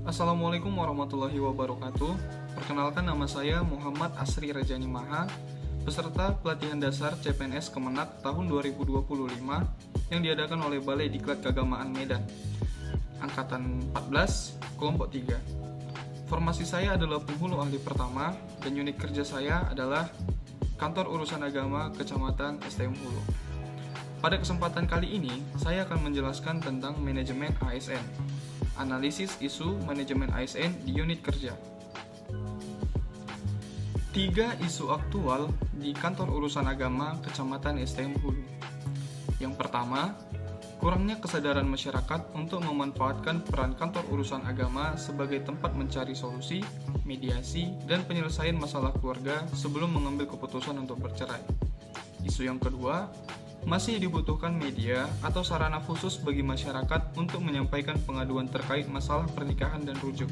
Assalamualaikum warahmatullahi wabarakatuh. Perkenalkan, nama saya Muhammad Asri Rajani Maha, peserta pelatihan dasar CPNS Kemenak tahun 2025 yang diadakan oleh Balai Diklat Keagamaan Medan, Angkatan 14, Kelompok 3. Formasi saya adalah penghulu ahli pertama dan unit kerja saya adalah Kantor Urusan Agama Kecamatan STM Hulu. Pada kesempatan kali ini, saya akan menjelaskan tentang manajemen ASN, analisis isu manajemen ASN di unit kerja. 3 isu aktual di Kantor Urusan Agama Kecamatan STM Hulu. Yang pertama, kurangnya kesadaran masyarakat untuk memanfaatkan peran kantor urusan agama sebagai tempat mencari solusi, mediasi, dan penyelesaian masalah keluarga sebelum mengambil keputusan untuk bercerai. Isu yang kedua, masih dibutuhkan media atau sarana khusus bagi masyarakat untuk menyampaikan pengaduan terkait masalah pernikahan dan rujuk.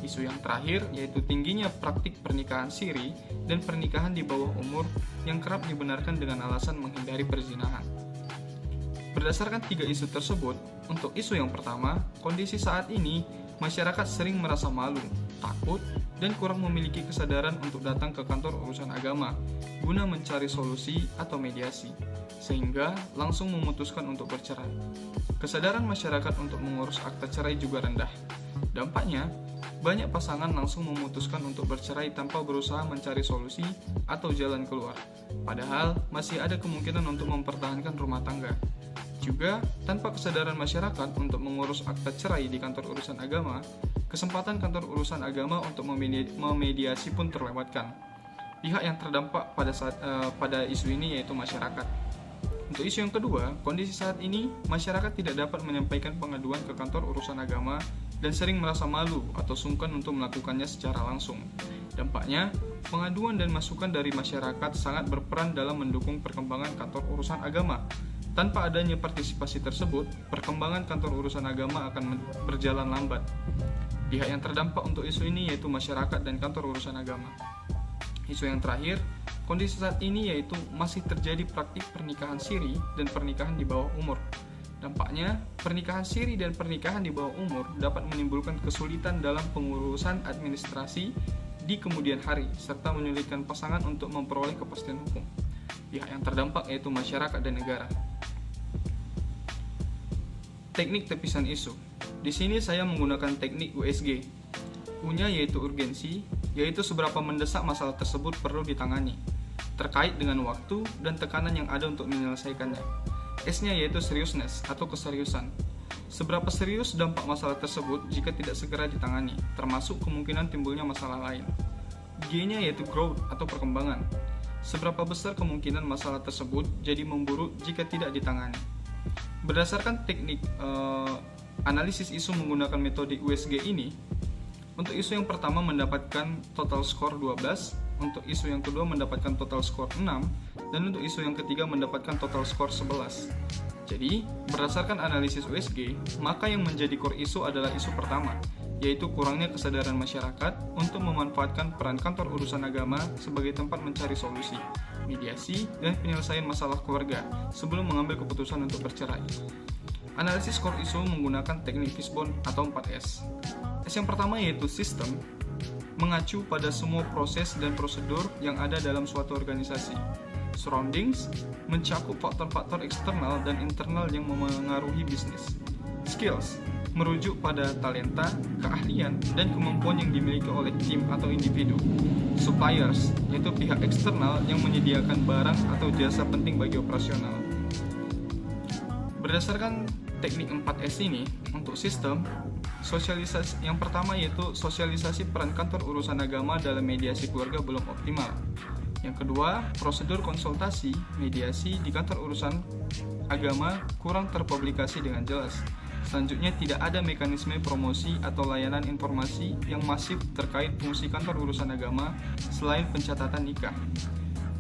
Isu yang terakhir yaitu tingginya praktik pernikahan siri dan pernikahan di bawah umur yang kerap dibenarkan dengan alasan menghindari perzinahan. Berdasarkan 3 isu tersebut, untuk isu yang pertama, kondisi saat ini masyarakat sering merasa malu, takut, dan kurang memiliki kesadaran untuk datang ke kantor urusan agama guna mencari solusi atau mediasi, sehingga langsung memutuskan untuk bercerai. Kesadaran masyarakat untuk mengurus akta cerai juga rendah. Dampaknya, banyak pasangan langsung memutuskan untuk bercerai tanpa berusaha mencari solusi atau jalan keluar, padahal masih ada kemungkinan untuk mempertahankan rumah tangga. Juga, tanpa kesadaran masyarakat untuk mengurus akta cerai di kantor urusan agama, kesempatan kantor urusan agama untuk memediasi pun terlewatkan. Pihak yang terdampak pada isu ini yaitu masyarakat. Untuk isu yang kedua, kondisi saat ini masyarakat tidak dapat menyampaikan pengaduan ke kantor urusan agama dan sering merasa malu atau sungkan untuk melakukannya secara langsung. Dampaknya, pengaduan dan masukan dari masyarakat sangat berperan dalam mendukung perkembangan kantor urusan agama. Tanpa adanya partisipasi tersebut, perkembangan kantor urusan agama akan berjalan lambat. Pihak yang terdampak untuk isu ini yaitu masyarakat dan kantor urusan agama. Isu yang terakhir, kondisi saat ini yaitu masih terjadi praktik pernikahan siri dan pernikahan di bawah umur. Dampaknya, pernikahan siri dan pernikahan di bawah umur dapat menimbulkan kesulitan dalam pengurusan administrasi di kemudian hari, serta menyulitkan pasangan untuk memperoleh kepastian hukum. Pihak yang terdampak yaitu masyarakat dan negara. Teknik tepisan isu. Di sini saya menggunakan teknik USG. U-nya yaitu urgensi, yaitu seberapa mendesak masalah tersebut perlu ditangani, terkait dengan waktu dan tekanan yang ada untuk menyelesaikannya. S-nya yaitu seriousness atau keseriusan. Seberapa serius dampak masalah tersebut jika tidak segera ditangani, termasuk kemungkinan timbulnya masalah lain. G-nya yaitu growth atau perkembangan. Seberapa besar kemungkinan masalah tersebut jadi memburuk jika tidak ditangani. Berdasarkan teknik analisis isu menggunakan metode USG ini, untuk isu yang pertama mendapatkan total skor 12, untuk isu yang kedua mendapatkan total skor 6, dan untuk isu yang ketiga mendapatkan total skor 11. Jadi, berdasarkan analisis USG, maka yang menjadi core isu adalah isu pertama, yaitu kurangnya kesadaran masyarakat untuk memanfaatkan peran kantor urusan agama sebagai tempat mencari solusi, mediasi, dan penyelesaian masalah keluarga sebelum mengambil keputusan untuk bercerai. Analisis core isu menggunakan teknik Fishbone atau 4S. S yang pertama yaitu sistem, mengacu pada semua proses dan prosedur yang ada dalam suatu organisasi. Surroundings, mencakup faktor-faktor eksternal dan internal yang memengaruhi bisnis. Skills, merujuk pada talenta, keahlian, dan kemampuan yang dimiliki oleh tim atau individu. Suppliers, yaitu pihak eksternal yang menyediakan barang atau jasa penting bagi operasional. Berdasarkan teknik 4S ini, untuk sistem, sosialisasi yang pertama yaitu sosialisasi peran kantor urusan agama dalam mediasi keluarga belum optimal. Yang kedua, prosedur konsultasi, mediasi di kantor urusan agama kurang terpublikasi dengan jelas. Selanjutnya, tidak ada mekanisme promosi atau layanan informasi yang masif terkait fungsi kantor urusan agama selain pencatatan nikah.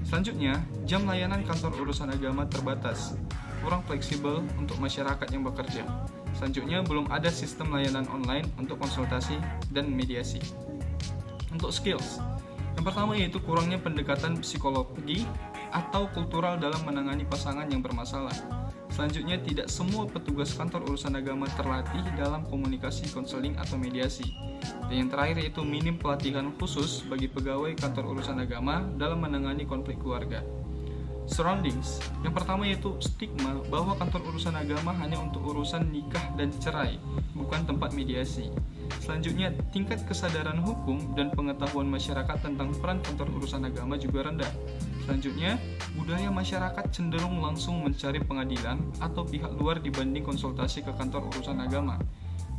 Selanjutnya, jam layanan kantor urusan agama terbatas, kurang fleksibel untuk masyarakat yang bekerja. Selanjutnya, belum ada sistem layanan online untuk konsultasi dan mediasi. Untuk skills, yang pertama yaitu kurangnya pendekatan psikologi atau kultural dalam menangani pasangan yang bermasalah. Selanjutnya, tidak semua petugas kantor urusan agama terlatih dalam komunikasi konseling atau mediasi. Dan yang terakhir yaitu minim pelatihan khusus bagi pegawai kantor urusan agama dalam menangani konflik keluarga. Surroundings. Yang pertama yaitu stigma bahwa kantor urusan agama hanya untuk urusan nikah dan cerai, bukan tempat mediasi. Selanjutnya, tingkat kesadaran hukum dan pengetahuan masyarakat tentang peran kantor urusan agama juga rendah. Selanjutnya, budaya masyarakat cenderung langsung mencari pengadilan atau pihak luar dibanding konsultasi ke kantor urusan agama.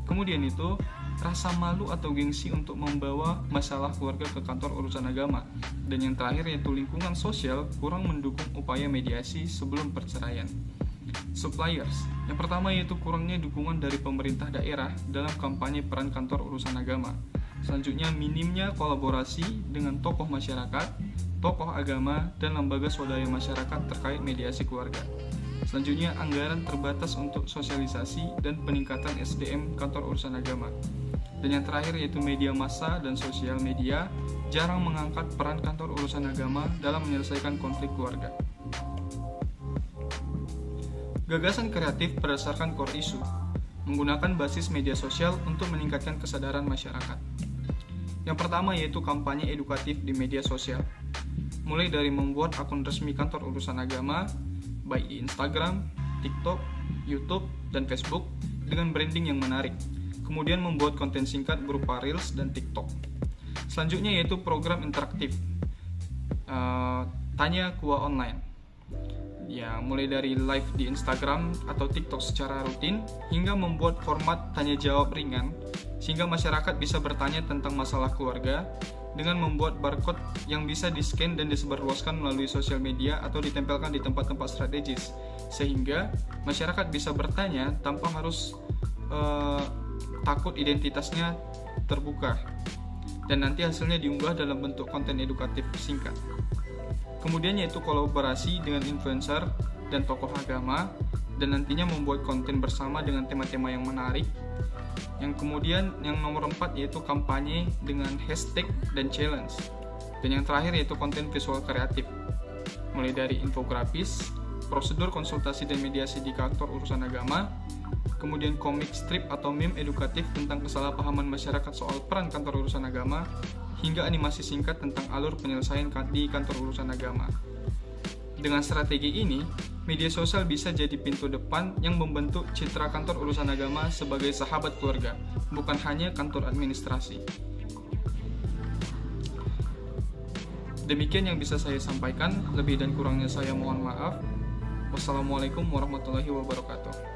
Kemudian itu, rasa malu atau gengsi untuk membawa masalah keluarga ke kantor urusan agama. Dan yang terakhir yaitu lingkungan sosial kurang mendukung upaya mediasi sebelum perceraian. Suppliers. Yang pertama yaitu kurangnya dukungan dari pemerintah daerah dalam kampanye peran kantor urusan agama. Selanjutnya, minimnya kolaborasi dengan tokoh masyarakat, tokoh agama, dan lembaga swadaya masyarakat terkait mediasi keluarga. Selanjutnya, anggaran terbatas untuk sosialisasi dan peningkatan SDM kantor urusan agama. Dan yang terakhir yaitu media massa dan sosial media jarang mengangkat peran kantor urusan agama dalam menyelesaikan konflik keluarga. Gagasan kreatif berdasarkan core issue, menggunakan basis media sosial untuk meningkatkan kesadaran masyarakat. Yang pertama yaitu kampanye edukatif di media sosial, mulai dari membuat akun resmi kantor urusan agama, baik di Instagram, TikTok, YouTube, dan Facebook dengan branding yang menarik. Kemudian membuat konten singkat berupa Reels dan TikTok. Selanjutnya yaitu program interaktif, Tanya Kuah Online. Ya, mulai dari live di Instagram atau TikTok secara rutin, hingga membuat format tanya jawab ringan, sehingga masyarakat bisa bertanya tentang masalah keluarga, dengan membuat barcode yang bisa di-scan dan disebarluaskan melalui sosial media atau ditempelkan di tempat-tempat strategis, sehingga masyarakat bisa bertanya tanpa harus takut identitasnya terbuka, dan nanti hasilnya diunggah dalam bentuk konten edukatif singkat. Kemudian yaitu kolaborasi dengan influencer dan tokoh agama, dan nantinya membuat konten bersama dengan tema-tema yang menarik. Yang kemudian yang nomor 4 yaitu kampanye dengan hashtag dan challenge. Dan yang terakhir yaitu konten visual kreatif, mulai dari infografis, prosedur konsultasi dan mediasi di kantor urusan agama, kemudian komik strip atau meme edukatif tentang kesalahpahaman masyarakat soal peran kantor urusan agama, hingga animasi singkat tentang alur penyelesaian di kantor urusan agama. Dengan strategi ini, media sosial bisa jadi pintu depan yang membentuk citra kantor urusan agama sebagai sahabat keluarga, bukan hanya kantor administrasi. Demikian yang bisa saya sampaikan, lebih dan kurangnya saya mohon maaf. Wassalamualaikum warahmatullahi wabarakatuh.